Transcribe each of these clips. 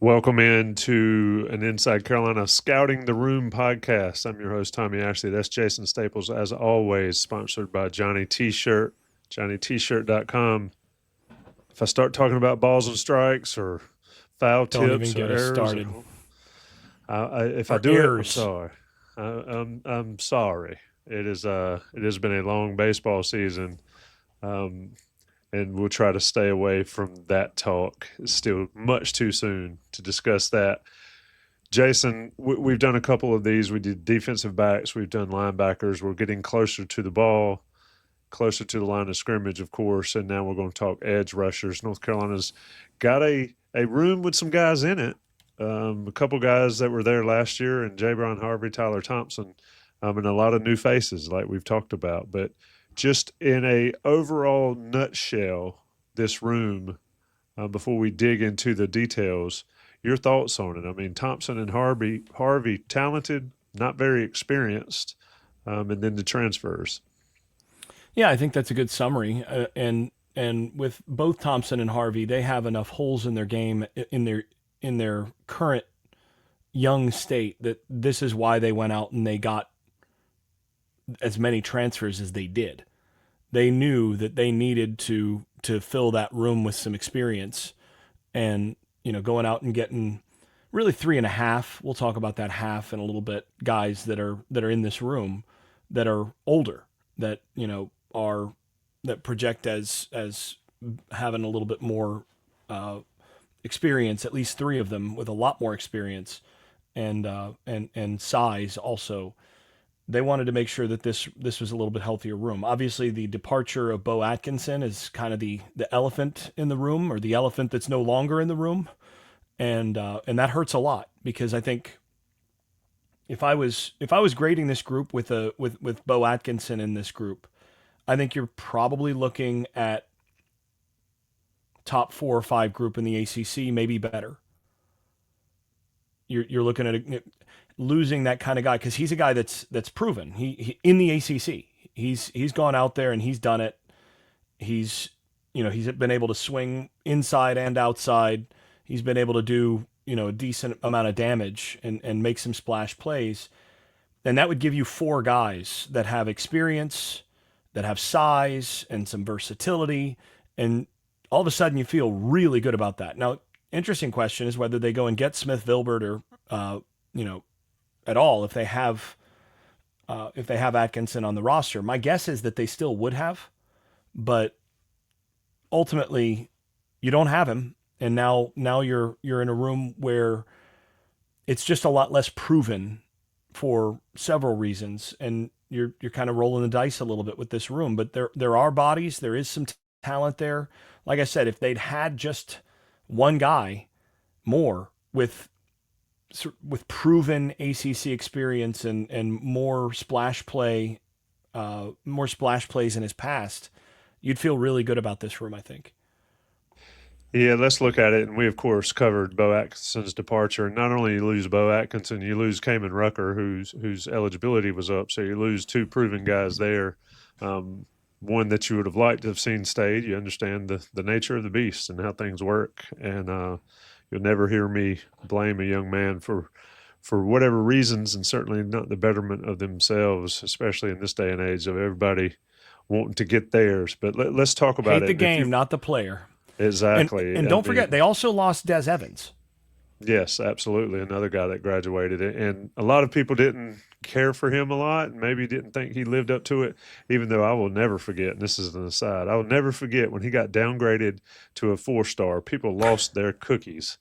Welcome into an Inside Carolina Scouting the Room podcast. I'm your host, Tommy Ashley. That's Jason Staples, as always, sponsored by Johnny T-Shirt, johnnytshirt.com. If I start talking about balls and strikes or foul Don't even tips or get us errors, started. if I Or do it, I'm errors. sorry. I'm sorry. It has been a long baseball season. Um, and we'll try to stay away from that talk. It's still much too soon to discuss that. Jason, we've done a couple of these. We did defensive backs, we've done linebackers. We're getting closer to the ball, closer to the line of scrimmage, of course, and now we're going to talk edge rushers. North Carolina's got a room with some guys in it. A couple guys that were there last year, and Jaybron, Harvey, Tyler Thompson, and a lot of new faces like we've talked about. But just in a overall nutshell, this room, before we dig into the details, your thoughts on it. I mean, Thompson and Harvey, talented, not very experienced, and then the transfers. Yeah, I think that's a good summary. And with both Thompson and Harvey, they have enough holes in their game in their current young state that this is why they went out and they got as many transfers as they did. They knew that they needed to fill that room with some experience, and going out and getting really three and a half. We'll talk about that half in a little bit. Guys that are in this room that are older, that are that project as having a little bit more uh, experience. At least three of them with a lot more experience and size also. They wanted to make sure that this was a little bit healthier room. Obviously, the departure of Bo Atkinson is kind of the elephant in the room, or the elephant that's no longer in the room, and that hurts a lot because I think if I was grading this group with Bo Atkinson in this group, I think you're probably looking at top 4 or 5 group in the ACC, maybe better. You're looking at losing that kind of guy because he's a guy that's proven. He in the ACC. He's gone out there and he's done it. He's he's been able to swing inside and outside. He's been able to do a decent amount of damage and make some splash plays. And that would give you 4 guys that have experience, that have size and some versatility, and all of a sudden you feel really good about that. Now, interesting question is whether they go and get Smith Vilbert or you know at all if they have Atkinson on the roster. My guess is that they still would have, but ultimately you don't have him, and now you're in a room where it's just a lot less proven for several reasons, and you're kind of rolling the dice a little bit with this room. But there are bodies, there is some talent there. Like I said, if they'd had just one guy more with proven ACC experience and more splash plays in his past, you'd feel really good about this room, I think. Yeah, let's look at it. And we, of course, covered Bo Atkinson's departure. And not only you lose Bo Atkinson, you lose Kamen Rucker, whose eligibility was up. So you lose 2 proven guys there. One that you would have liked to have seen stayed. You understand the nature of the beast and how things work. And you'll never hear me blame a young man for whatever reasons, and certainly not the betterment of themselves, especially in this day and age of everybody wanting to get theirs. But let's talk about Hate the it. And if you game, not the player. And exactly, and I don't forget, mean, they also lost Des Evans. yes, absolutely. Another guy that graduated. And a lot of people didn't care for him a lot and maybe didn't think he lived up to it, even though I will never forget, and this is an aside, I will never forget when he got downgraded to a 4 star. People lost their cookies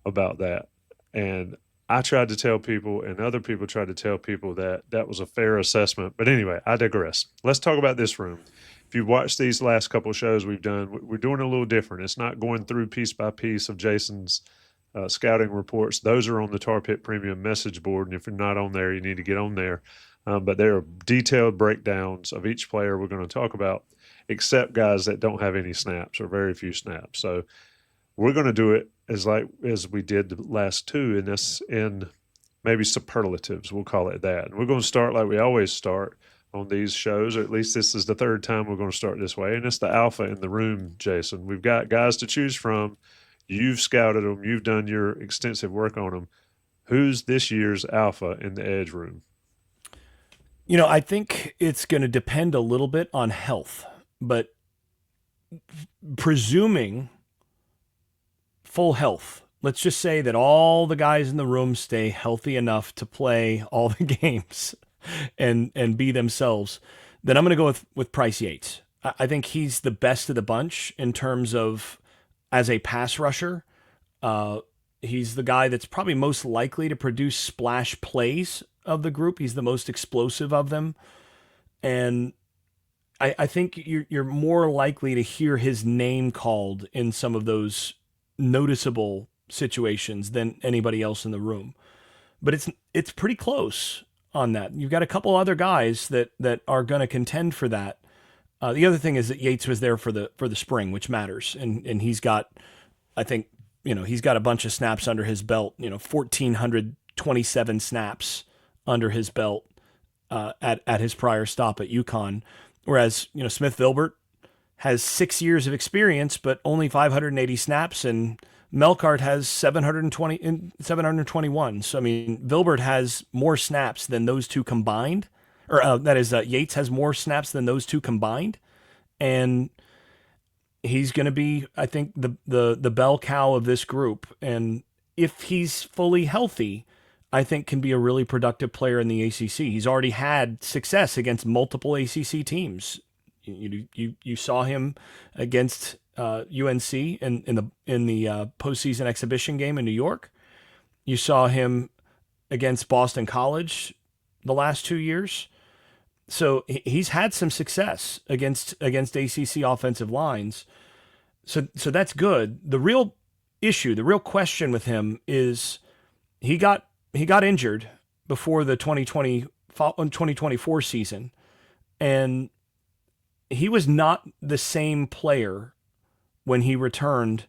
about that. And I tried to tell people, and other people tried to tell people that that was a fair assessment. But anyway, I digress. Let's talk about this room. If you've watched these last couple of shows we've done, we're doing it a little different. It's not going through piece by piece of Jason's scouting reports. Those are on the Tar Pit Premium message board, and if you're not on there, you need to get on there. But there are detailed breakdowns of each player we're going to talk about, except guys that don't have any snaps or very few snaps. So we're going to do it as we did the last two in maybe superlatives. We'll call it that. And we're going to start like we always start on these shows, or at least this is the third time we're going to start this way. And it's the alpha in the room, Jason. We've got guys to choose from. You've scouted them. You've done your extensive work on them. Who's this year's alpha in the edge room? I think it's going to depend a little bit on health, but presuming full health, let's just say that all the guys in the room stay healthy enough to play all the games and be themselves, then I'm going to go with Pryce Yates. I think he's the best of the bunch in terms of as a pass rusher. He's the guy that's probably most likely to produce splash plays of the group. He's the most explosive of them. And I think you're more likely to hear his name called in some of those noticeable situations than anybody else in the room. But it's pretty close on that. You've got a couple other guys that are going to contend for that. The other thing is that Yates was there for the spring, which matters, and he's got, I think, he's got a bunch of snaps under his belt. 1,427 snaps under his belt at his prior stop at UConn, whereas Smith Vilbert has 6 years of experience, but only 580 snaps, and Melkart has 721. So I mean, Vilbert has more snaps than those two combined, or that is, Yates has more snaps than those two combined, and he's going to be, I think, the bell cow of this group. And if he's fully healthy, I think can be a really productive player in the ACC. He's already had success against multiple ACC teams. You saw him against UNC in the postseason exhibition game in New York. You saw him against Boston College the last 2 years. So he's had some success against ACC offensive lines. So that's good. The real issue, the real question with him is he got injured before the 2024 season, and he was not the same player when he returned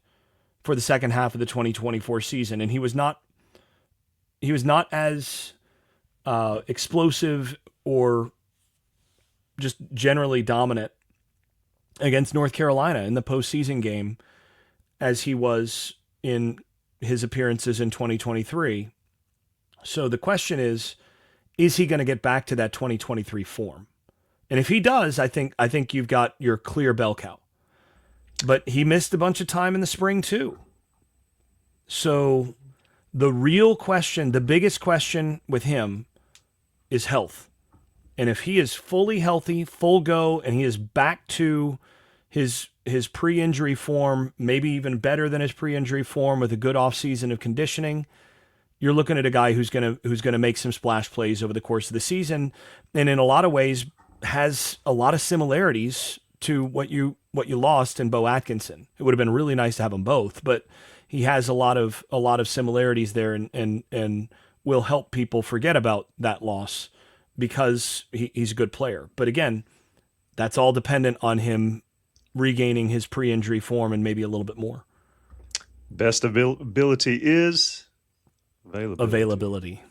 for the second half of the 2024 season, and he was not as explosive or just generally dominant against North Carolina in the postseason game as he was in his appearances in 2023. So the question is he going to get back to that 2023 form? And if he does, I think you've got your clear bell cow. But he missed a bunch of time in the spring too. So the real question, the biggest question with him is health. And if he is fully healthy, full go, and he is back to his pre-injury form, maybe even better than his pre-injury form with a good offseason of conditioning, you're looking at a guy who's gonna make some splash plays over the course of the season, and in a lot of ways has a lot of similarities to what you lost in Bo Atkinson. It would have been really nice to have them both, but he has a lot of similarities there, and will help people forget about that loss because he's a good player. But again, that's all dependent on him regaining his pre-injury form and maybe a little bit more. Best ability is Availability.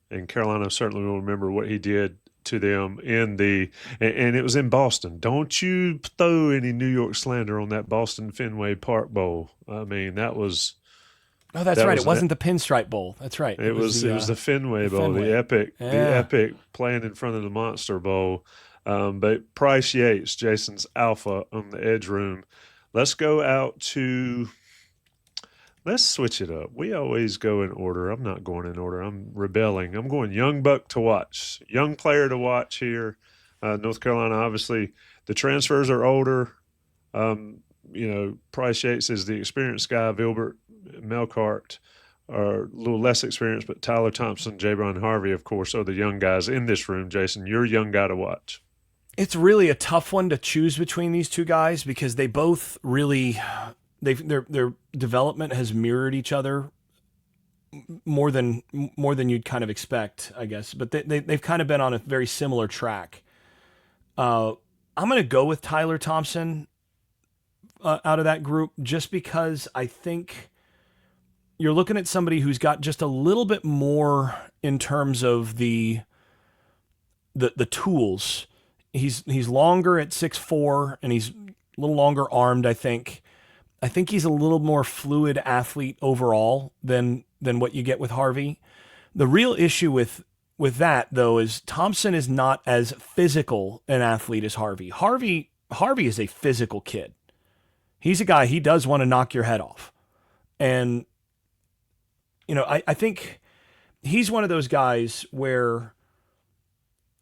And Carolina certainly will remember what he did to them and it was in Boston. Don't you throw any New York slander on that Boston Fenway Park Bowl. I mean, that was... Oh, that's right. It wasn't the Pinstripe Bowl. That's right. It was the Fenway Bowl, the epic playing in front of the Monster Bowl. But Pryce Yates, Jason's alpha on the edge room. Let's switch it up. We always go in order. I'm not going in order. I'm rebelling. I'm going young buck to watch, young player to watch here. North Carolina, obviously, the transfers are older. Pryce Yates is the experienced guy. Vilbert, Melkart are a little less experienced, but Tyler Thompson, Jaybron, and Harvey, of course, are the young guys in this room. Jason, you're a young guy to watch. It's really a tough one to choose between these two guys because they both really, their development has mirrored each other more than you'd kind of expect, I guess. But they've kind of been on a very similar track. I'm going to go with Tyler Thompson out of that group just because I think you're looking at somebody who's got just a little bit more in terms of the tools. He's longer at 6'4", and he's a little longer armed, I think. I think he's a little more fluid athlete overall than what you get with Harvey. The real issue with that though is Thompson is not as physical an athlete as Harvey. Harvey is a physical kid. He's a guy, he does want to knock your head off. And I think he's one of those guys where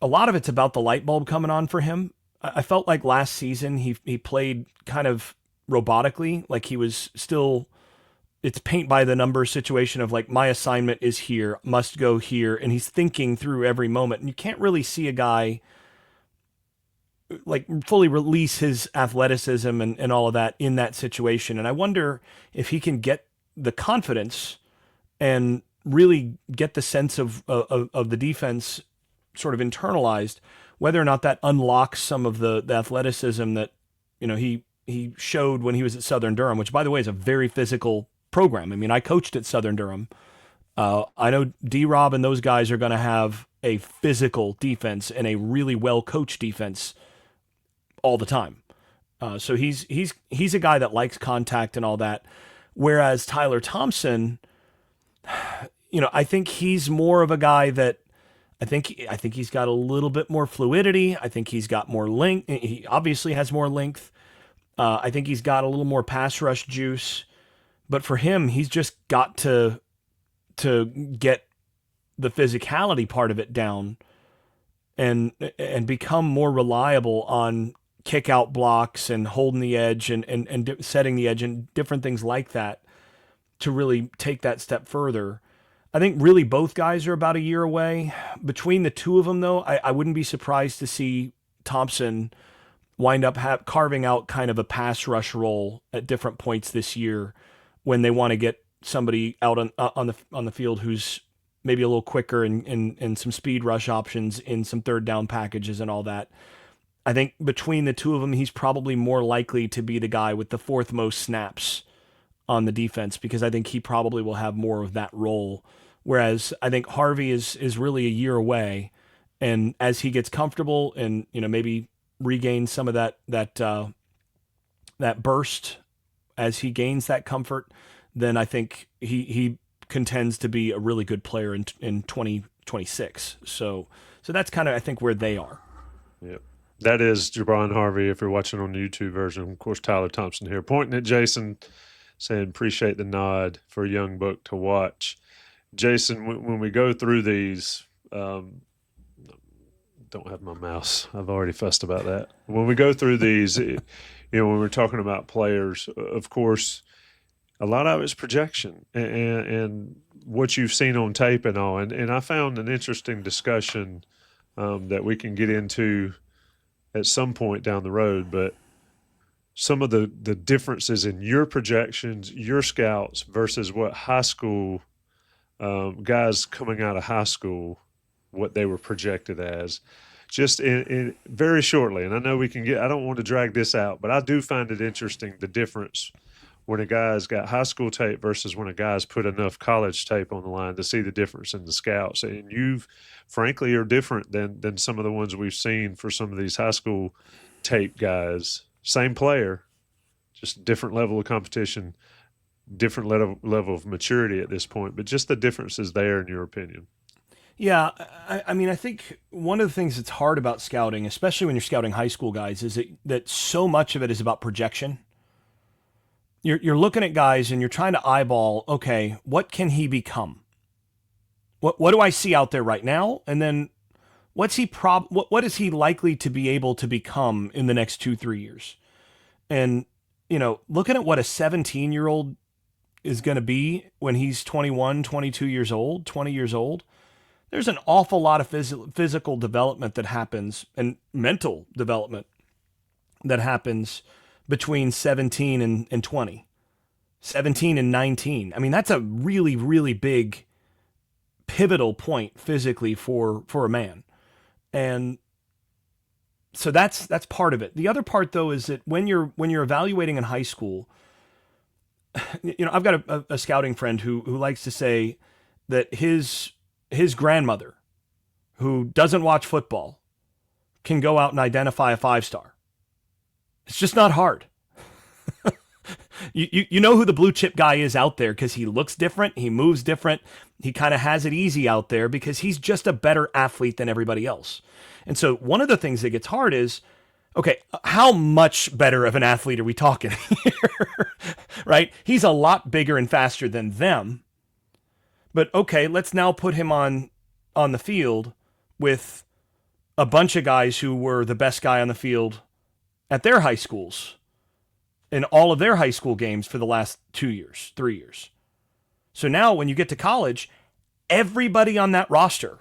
a lot of it's about the light bulb coming on for him. I felt like last season he played kind of robotically, like he was still, it's paint by the numbers situation of like, my assignment is here, must go here. And he's thinking through every moment. And you can't really see a guy like fully release his athleticism and all of that in that situation. And I wonder if he can get the confidence and really get the sense of the defense sort of internalized, whether or not that unlocks some of the athleticism that, he showed when he was at Southern Durham, which by the way is a very physical program. I mean, I coached at Southern Durham. I know D-Rob and those guys are going to have a physical defense and a really well-coached defense all the time. So he's a guy that likes contact and all that. Whereas Tyler Thompson, I think he's more of a guy that I think he's got a little bit more fluidity. I think he's got more length. He obviously has more length. I think he's got a little more pass rush juice. But for him, he's just got to get the physicality part of it down and become more reliable on kick out blocks and holding the edge and setting the edge and different things like that to really take that step further. I think really both guys are about a year away. Between the two of them, though, I wouldn't be surprised to see Thompson wind up carving out kind of a pass rush role at different points this year when they want to get somebody out on the field who's maybe a little quicker and some speed rush options in some third down packages and all that. I think between the two of them, he's probably more likely to be the guy with the fourth most snaps on the defense because I think he probably will have more of that role. Whereas I think Harvey is really a year away, and as he gets comfortable and maybe regains some of that burst as he gains that comfort, then I think he contends to be a really good player in 2026. So that's kind of I think where they are. Yeah. That is Jaybron Harvey, if you're watching on the YouTube version. Of course, Tyler Thompson here, pointing at Jason, saying, appreciate the nod for a young buck to watch. Jason, when we go through these, don't have my mouse. I've already fussed about that. When we go through these, when we're talking about players, of course, a lot of it's projection and what you've seen on tape and all. And I found an interesting discussion that we can get into at some point down the road, but some of the differences in your projections, your scouts versus what high school guys coming out of high school, what they were projected as, just in very shortly. And I know I don't want to drag this out, but I do find it interesting, the difference when a guy's got high school tape versus when a guy's put enough college tape on the line to see the difference in the scouts. And you've frankly are different than some of the ones we've seen for some of these high school tape guys. Same player, just different level of competition, different level of maturity at this point, but just the differences there in your opinion. Yeah, I mean, I think one of the things that's hard about scouting, especially when you're scouting high school guys, is that so much of it is about projection. You're looking at guys and you're trying to eyeball, okay, what can he become? What do I see out there right now? And then what is he likely to be able to become in the next 2-3 years? And, looking at what a 17-year-old is going to be when he's 21, 22 years old, 20 years old, there's an awful lot of physical development that happens and mental development that happens between 17 and 20, 17 and 19. I mean, that's a really, really big pivotal point physically for a man. And so that's part of it. The other part though, is that when you're evaluating in high school, I've got a scouting friend who likes to say that his grandmother, who doesn't watch football, can go out and identify a 5-star. It's just not hard. You know who the blue chip guy is out there because he looks different, he moves different, he kind of has it easy out there because he's just a better athlete than everybody else. And so one of the things that gets hard is, okay, how much better of an athlete are we talking here? Right? He's a lot bigger and faster than them. But okay, let's now put him on the field with a bunch of guys who were the best guy on the field at their high schools in all of their high school games for the last 2 years, 3 years. So now when you get to college, everybody on that roster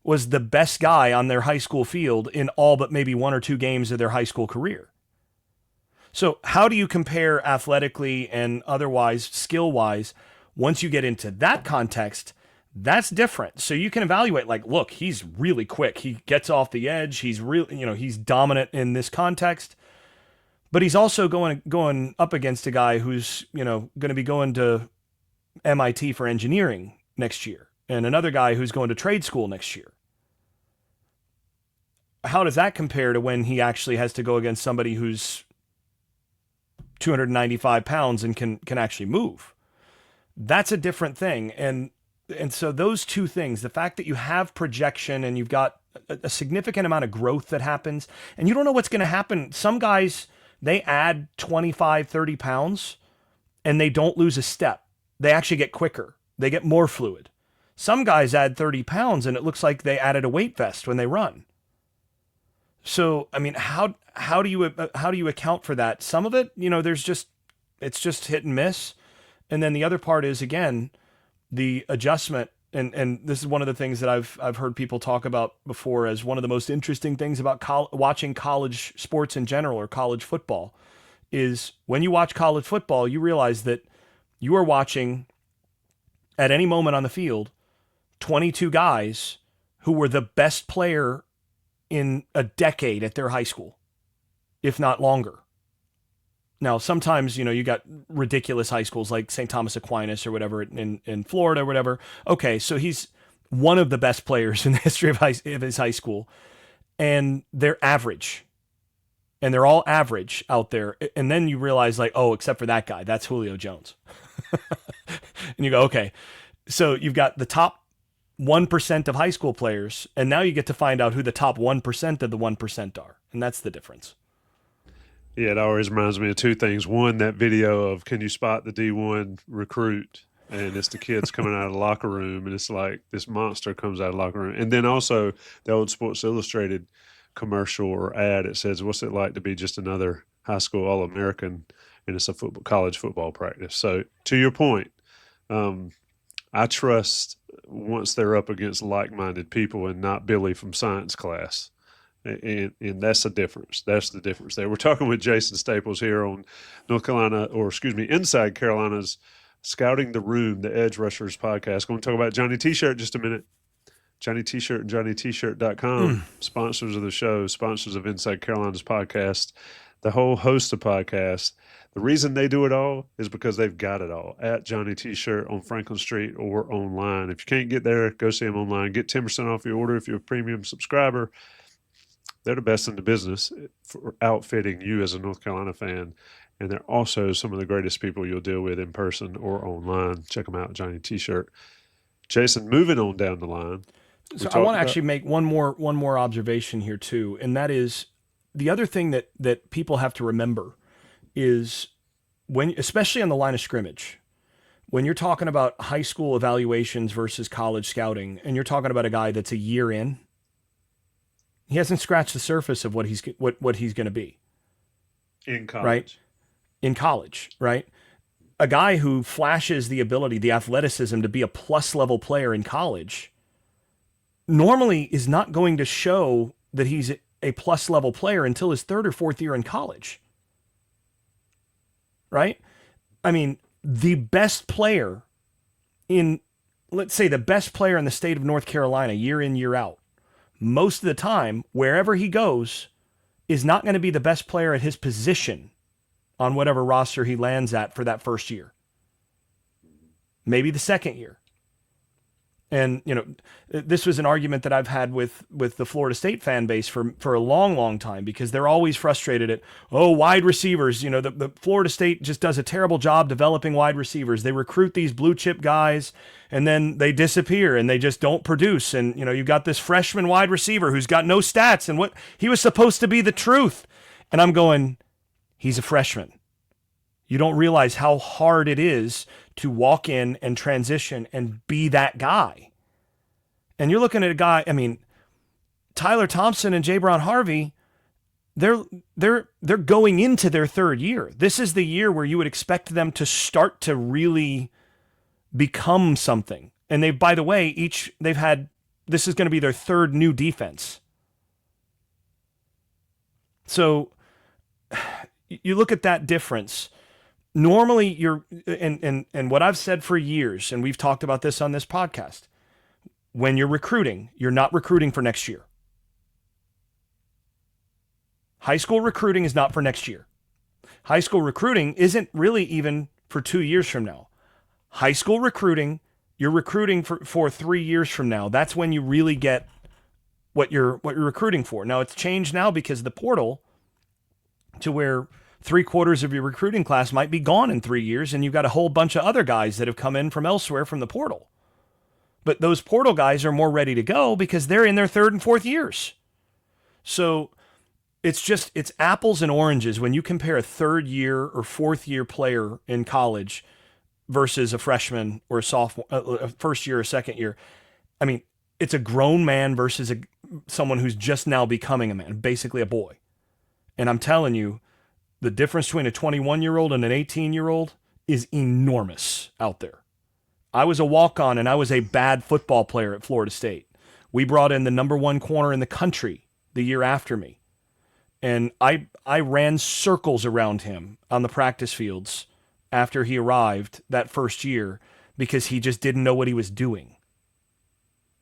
was the best guy on their high school field in all but maybe 1 or 2 games of their high school career. So how do you compare athletically and otherwise, skill-wise, once you get into that context? That's different. So you can evaluate, like, look, he's really quick. He gets off the edge. He's really, he's dominant in this context. But he's also going up against a guy who's, going to be going to MIT for engineering next year, and another guy who's going to trade school next year. How does that compare to when he actually has to go against somebody who's 295 pounds and can actually move? That's a different thing. And so those two things, the fact that you have projection and you've got a significant amount of growth that happens, and you don't know what's going to happen. Some guys, they add 25, 30 pounds and they don't lose a step. They actually get quicker. They get more fluid. Some guys add 30 pounds and it looks like they added a weight vest when they run. So, I mean, how do you account for that? Some of it, it's just hit and miss. And then the other part is, again, the adjustment. And this is one of the things that I've heard people talk about before as one of the most interesting things about watching college sports in general, or college football, is when you watch college football, you realize that you are watching, at any moment on the field, 22 guys who were the best player in a decade at their high school, if not longer. Now, sometimes, you got ridiculous high schools like St. Thomas Aquinas or whatever in Florida or whatever. Okay, so he's one of the best players in the history of his high school, and they're average. And they're all average out there. And then you realize, like, oh, except for that guy, that's Julio Jones. And you go, okay, so you've got the top 1% of high school players, and now you get to find out who the top 1% of the 1% are. And that's the difference. Yeah, it always reminds me of two things. One, that video of can you spot the D1 recruit? And it's the kids coming out of the locker room, and it's like this monster comes out of the locker room. And then also the old Sports Illustrated commercial or ad, it says, what's it like to be just another high school All-American? And it's a college football practice. So to your point, I trust once they're up against like-minded people and not Billy from science class. And that's the difference. That's the difference there. We're talking with Jason Staples here on Inside Carolina's Scouting the Room, the Edge Rushers podcast. Going to talk about Johnny T-Shirt in just a minute. Johnny T-Shirt and JohnnyT-Shirt.com, sponsors of the show, sponsors of Inside Carolina's podcast, the whole host of podcasts. The reason they do it all is because they've got it all at Johnny T-Shirt on Franklin Street or online. If you can't get there, go see them online. Get 10% off your order if you're a premium subscriber. They're the best in the business for outfitting you as a North Carolina fan. And they're also some of the greatest people you'll deal with in person or online. Check them out, Johnny T-Shirt. Jason, moving on down the line. So I want to actually make one more observation here too. And that is the other thing that people have to remember is when, especially on the line of scrimmage, when you're talking about high school evaluations versus college scouting, and you're talking about a guy that's a year in, he hasn't scratched the surface of what he's going to be in college. Right? In college, right? A guy who flashes the ability, the athleticism to be a plus level player in college normally is not going to show that he's a plus level player until his third or fourth year in college. Right? I mean, the best player let's say the best player in the state of North Carolina, year in, year out, most of the time, wherever he goes, is not going to be the best player at his position on whatever roster he lands at for that first year. Maybe the second year. And, this was an argument that I've had with the Florida State fan base for a long, long time, because they're always frustrated at, wide receivers. The Florida State just does a terrible job developing wide receivers. They recruit these blue chip guys and then they disappear and they just don't produce. And, you've got this freshman wide receiver who's got no stats, and what he was supposed to be the truth. And I'm going, he's a freshman. You don't realize how hard it is to walk in and transition and be that guy. And you're looking at a guy, Tyler Thompson and Jaybron Harvey, they're going into their third year. This is the year where you would expect them to start to really become something. And they, by the way, this is going to be their third new defense. So you look at that difference. Normally you're, and what I've said for years, and we've talked about this on this podcast, when you're recruiting, you're not recruiting for next year. High school recruiting is not for next year. High school recruiting isn't really even for 2 years from now. High school recruiting, you're recruiting for 3 years from now. That's when you really get what you're recruiting for. Now it's changed now because of the portal, to where 3/4 of your recruiting class might be gone in 3 years, and you've got a whole bunch of other guys that have come in from elsewhere from the portal. But those portal guys are more ready to go because they're in their third and fourth years. So it's apples and oranges when you compare a third year or fourth year player in college versus a freshman or a sophomore, a first year or second year. It's a grown man versus someone who's just now becoming a man, basically a boy. And I'm telling you, the difference between a 21-year-old and an 18-year-old is enormous out there. I was a walk-on and I was a bad football player at Florida State. We brought in the number one corner in the country the year after me. And I ran circles around him on the practice fields after he arrived that first year because he just didn't know what he was doing.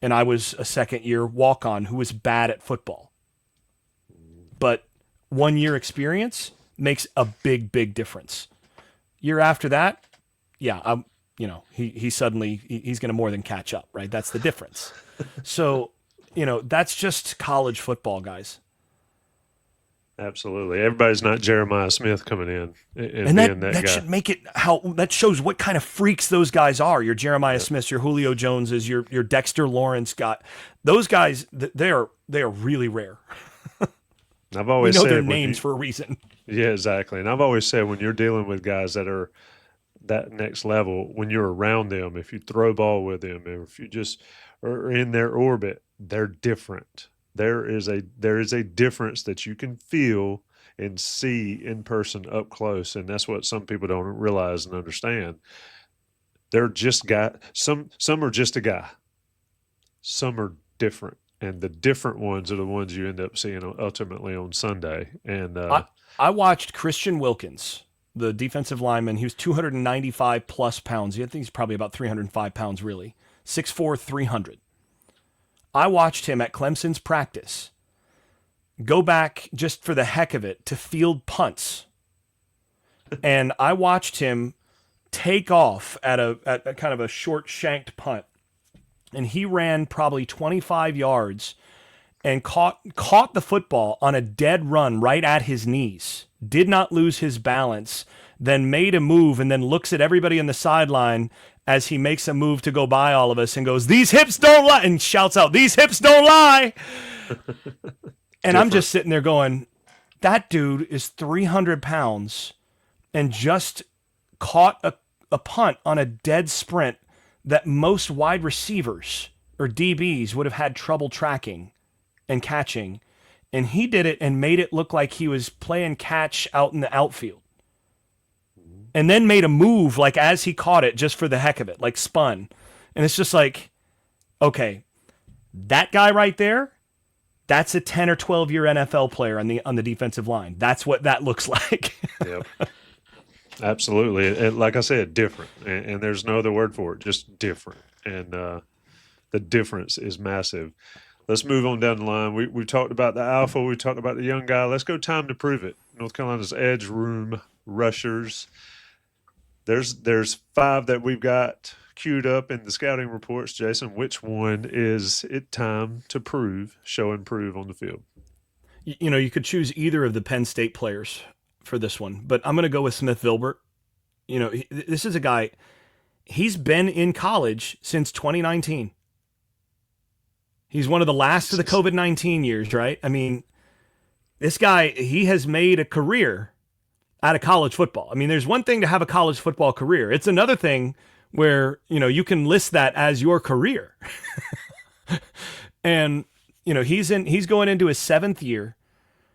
And I was a second-year walk-on who was bad at football. But 1 year experience makes a big, big difference. Year after that, yeah, he's going to more than catch up, right? That's the difference. So, that's just college football, guys. Absolutely. Everybody's not Jeremiah Smith coming in and being that that guy. should make it that shows what kind of freaks those guys are. Your Jeremiah Smiths, your Julio Joneses, your Dexter Lawrence those guys, they are really rare. I've always we know said their names for a reason. Yeah, exactly. And I've always said when you're dealing with guys that are that next level, when you're around them, if you throw ball with them, if you just are in their orbit, they're different. There is a difference that you can feel and see in person up close, and that's what some people don't realize and understand. They're just guy. Some are just a guy. Some are different, and the different ones are the ones you end up seeing ultimately on Sunday. And I watched Christian Wilkins, the defensive lineman. He was 295 plus pounds. I think he's probably about 305 pounds, really. 6'4", 300. I watched him at Clemson's practice go back just for the heck of it to field punts. And I watched him take off at a kind of a short shanked punt. And he ran probably 25 yards and caught the football on a dead run right at his knees. Did not lose his balance, then made a move and then looks at everybody on the sideline as he makes a move to go by all of us and goes, "These hips don't lie," and shouts out, "These hips don't lie." And I'm just sitting there going, that dude is 300 pounds and just caught a punt on a dead sprint that most wide receivers or DBs would have had trouble tracking and catching. And he did it and made it look like he was playing catch out in the outfield. And then made a move like as he caught it just for the heck of it, like spun. And it's just like, okay, that guy right there, that's a 10 or 12 year NFL player on the defensive line. That's what that looks like. Yep. Absolutely. And like I said, different. And there's no other word for it, just different. And the difference is massive. Let's move on down the line. We talked about the alpha. We talked about the young guy. Let's go time to prove it. North Carolina's edge room rushers. There's 5 that we've got queued up in the scouting reports, Jason. Which one is it time to show and prove on the field? You could choose either of the Penn State players for this one, but I'm going to go with Smith Vilbert. This is a guy, he's been in college since 2019. He's one of the last of the COVID-19 years, right? I mean, this guy, he has made a career out of college football. I mean, there's one thing to have a college football career. It's another thing where, you can list that as your career. And, he's going into his 7th year.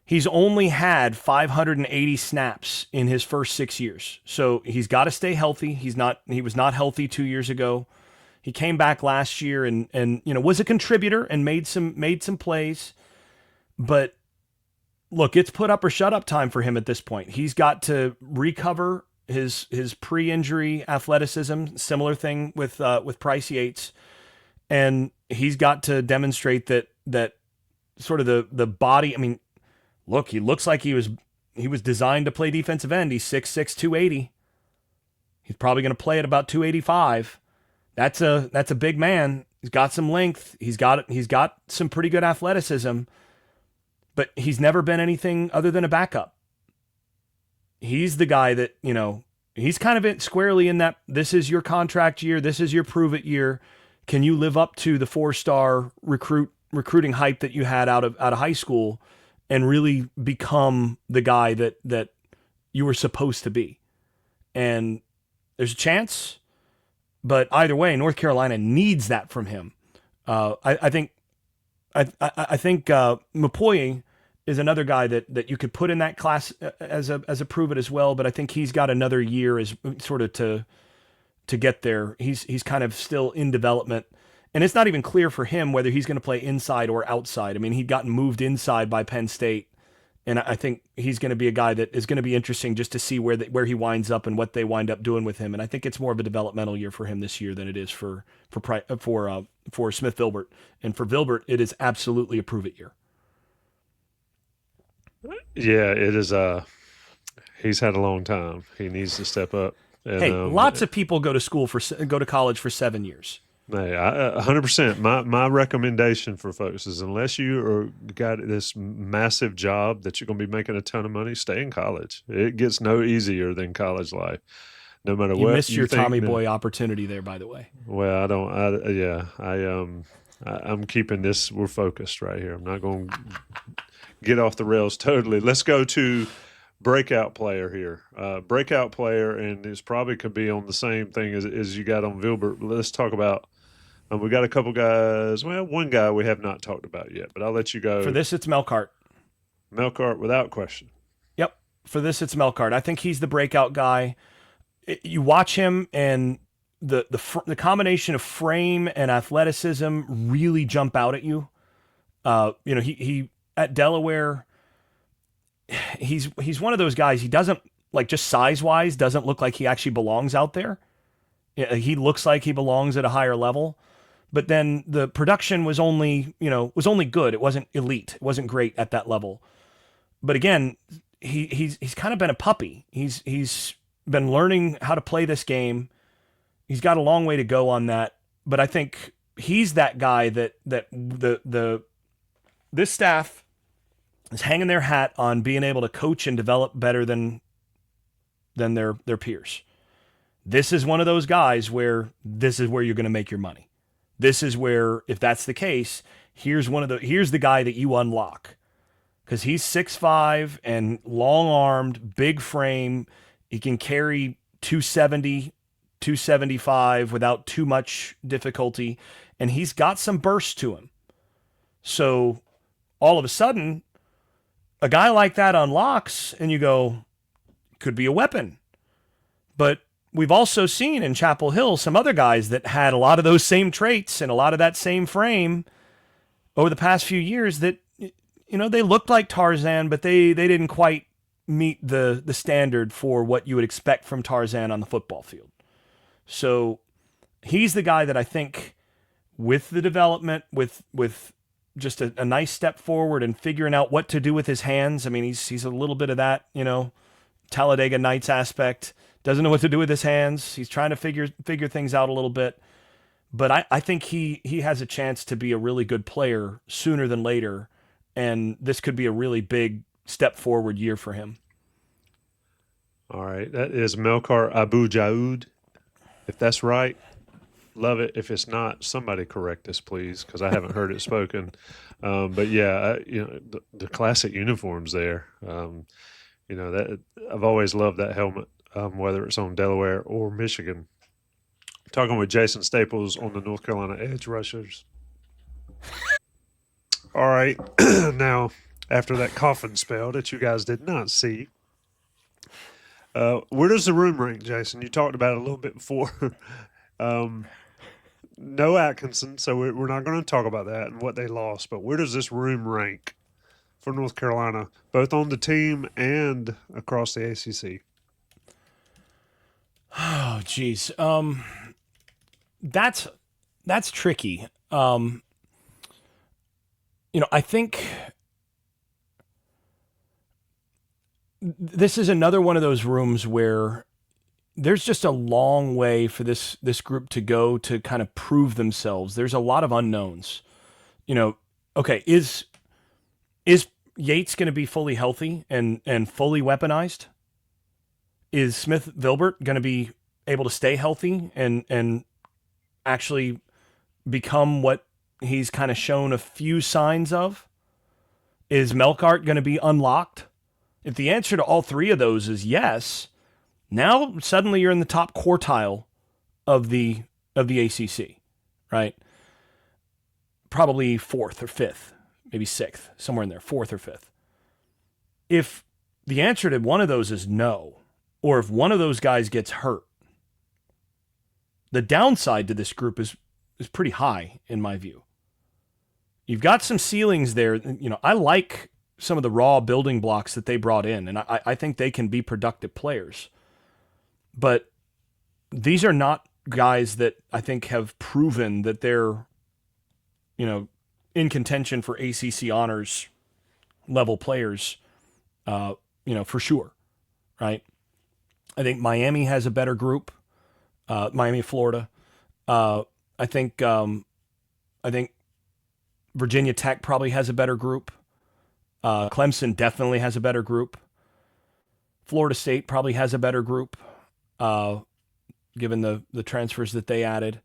He's only had 580 snaps in his first 6 years. So he's got to stay healthy. He was not healthy 2 years ago. He came back last year and was a contributor and made some plays. But look, it's put up or shut up time for him at this point. He's got to recover his pre-injury athleticism. Similar thing with Pryce Yates, and he's got to demonstrate that sort of the body. I mean, look, he looks like he was designed to play defensive end. He's 6'6", 280. He's probably going to play at about 285. That's a big man. He's got some length. He's got some pretty good athleticism, but he's never been anything other than a backup. He's the guy that, he's kind of squarely in that this is your contract year. This is your prove it year. Can you live up to the 4-star recruiting hype that you had out of high school and really become the guy that you were supposed to be? And there's a chance, but either way, North Carolina needs that from him. I think Mapoye is another guy that you could put in that class as a prove it as well. But I think he's got another year as sort of to get there. He's kind of still in development, and it's not even clear for him whether he's going to play inside or outside. I mean, he'd gotten moved inside by Penn State, and I think he's going to be a guy that is going to be interesting just to see where he winds up and what they wind up doing with him. And I think it's more of a developmental year for him this year than it is for Smith Vilbert. And for Vilbert, it is absolutely a prove it year. Yeah, it is. He's had a long time. He needs to step up. And, hey, lots of people go to college for 7 years. Hey, 100%. My recommendation for folks is unless you got this massive job that you're going to be making a ton of money, stay in college. It gets no easier than college life, no matter what. You missed your Tommy Boy opportunity there, by the way. Well, I'm keeping this. We're focused right here. I'm not going to get off the rails totally. Let's go to breakout player here. Breakout player, and this probably could be on the same thing as you got on Vilbert. Let's talk about. We got a couple guys. Well, one guy we have not talked about yet, but I'll let you go. For this, it's Melkart. Melkart, without question. Yep. For this, it's Melkart. I think he's the breakout guy. You watch him, and the combination of frame and athleticism really jump out at you. He at Delaware, he's one of those guys. He doesn't, like, just size-wise, doesn't look like he actually belongs out there. He looks like he belongs at a higher level. But then the production was only good. It wasn't elite. It wasn't great at that level. But again, he's kind of been a puppy. He's been learning how to play this game. He's got a long way to go on that. But I think he's that guy that this staff is hanging their hat on being able to coach and develop better than their peers. This is one of those guys where this is where you're going to make your money. This is where, if that's the case, here's the guy that you unlock, because he's 6'5" and long-armed, big frame. He can carry 270, 275 without too much difficulty, and he's got some burst to him. So all of a sudden, a guy like that unlocks, and you go, could be a weapon. But we've also seen in Chapel Hill some other guys that had a lot of those same traits and a lot of that same frame over the past few years that, they looked like Tarzan, but they didn't quite meet the standard for what you would expect from Tarzan on the football field. So he's the guy that I think, with the development, with just a nice step forward and figuring out what to do with his hands. I mean, he's a little bit of that, Talladega Nights aspect doesn't know what to do with his hands. He's trying to figure things out a little bit. But I think he has a chance to be a really good player sooner than later, and this could be a really big step forward year for him. All right, that is Melkart Abou-Jaoude. If that's right, love it. If it's not, somebody correct us, please, because I haven't heard it spoken. But yeah, the classic uniforms there. That I've always loved that helmet, whether it's on Delaware or Michigan. Talking with Jason Staples on the North Carolina edge rushers. All right, now after that coffin spell that you guys did not see, where does the room rank, Jason? You talked about it a little bit before. um, no Atkinson, so we're not going to talk about that and what they lost. But where does this room rank for North Carolina, both on the team and across the ACC? Oh, geez. That's tricky. I think this is another one of those rooms where there's just a long way for this group to go to kind of prove themselves. There's a lot of unknowns. Okay, is Yates going to be fully healthy and fully weaponized? Is Smith Vilbert going to be able to stay healthy and actually become what he's kind of shown a few signs of? Is Melkart going to be unlocked? If the answer to all three of those is yes, now suddenly you're in the top quartile of the ACC, right? Probably fourth or fifth, maybe sixth, somewhere in there, fourth or fifth. If the answer to one of those is no, or if one of those guys gets hurt, the downside to this group is pretty high in my view. You've got some ceilings there. I like some of the raw building blocks that they brought in, and I think they can be productive players. But these are not guys that I think have proven that they're, in contention for ACC honors level players, for sure, right? I think Miami has a better group. Miami, Florida. I think Virginia Tech probably has a better group. Clemson definitely has a better group. Florida State probably has a better group, given the transfers that they added.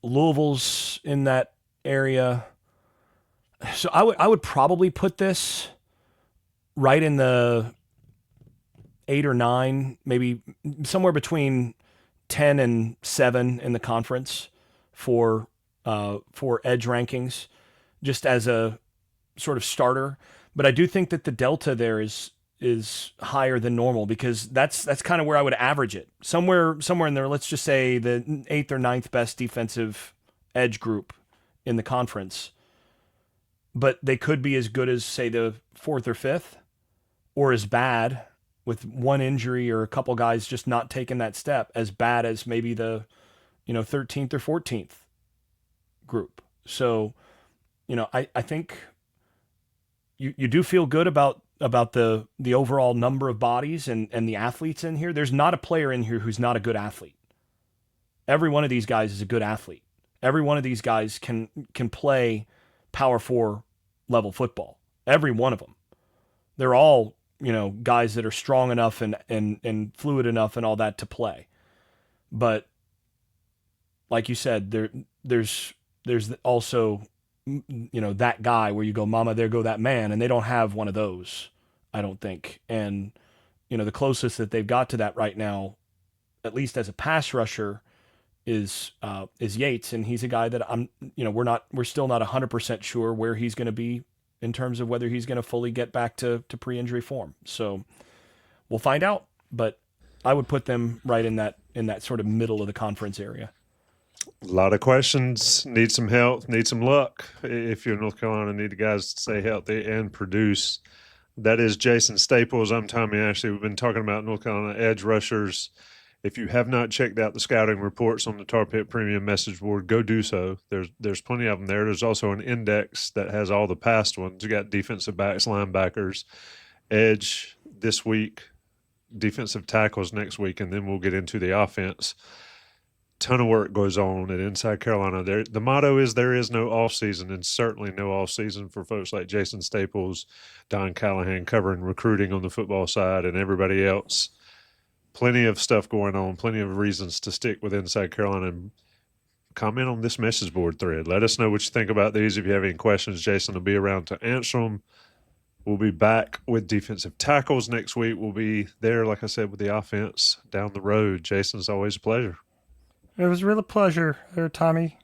Louisville's in that area. So I would probably put this right in the 8 or 9, maybe somewhere between 10 and 7 in the conference for edge rankings, just as a sort of starter. But I do think that the delta there is higher than normal, because that's kind of where I would average it. Somewhere in there, let's just say the 8th or 9th best defensive edge group in the conference. But they could be as good as, say, the 4th or 5th, or as bad, with one injury or a couple guys just not taking that step, as bad as maybe the 13th or 14th group. So, I think you do feel good about the overall number of bodies and the athletes in here. There's not a player in here who's not a good athlete. Every one of these guys is a good athlete. Every one of these guys can play Power 4 level football. Every one of them. They're all, guys that are strong enough and fluid enough and all that to play. But like you said, there's also, that guy where you go, mama, there go that man, and they don't have one of those, I don't think. And the closest that they've got to that right now, at least as a pass rusher, is Yates, and he's a guy that we're still not 100% sure where he's going to be in terms of whether he's going to fully get back to pre-injury form. So we'll find out, but I would put them right in that sort of middle of the conference area. A lot of questions. Need some help. Need some luck. If you're in North Carolina, need the guys to stay healthy and produce. That is Jason Staples. I'm Tommy Ashley. We've been talking about North Carolina edge rushers. If you have not checked out the scouting reports on the Tar Pit Premium message board, go do so. There's plenty of them there. There's also an index that has all the past ones. You got defensive backs, linebackers, edge this week. defensive tackles next week, and then we'll get into the offense. Ton of work goes on at Inside Carolina. The motto is there is no offseason, and certainly no offseason for folks like Jason Staples, Don Callahan covering recruiting on the football side, and everybody else. Plenty of stuff going on, plenty of reasons to stick with Inside Carolina. And comment on this message board thread. Let us know what you think about these. If you have any questions, Jason will be around to answer them. We'll be back with defensive tackles next week. We'll be there, like I said, with the offense down the road. Jason, it's always a pleasure. It was really a pleasure there, Tommy.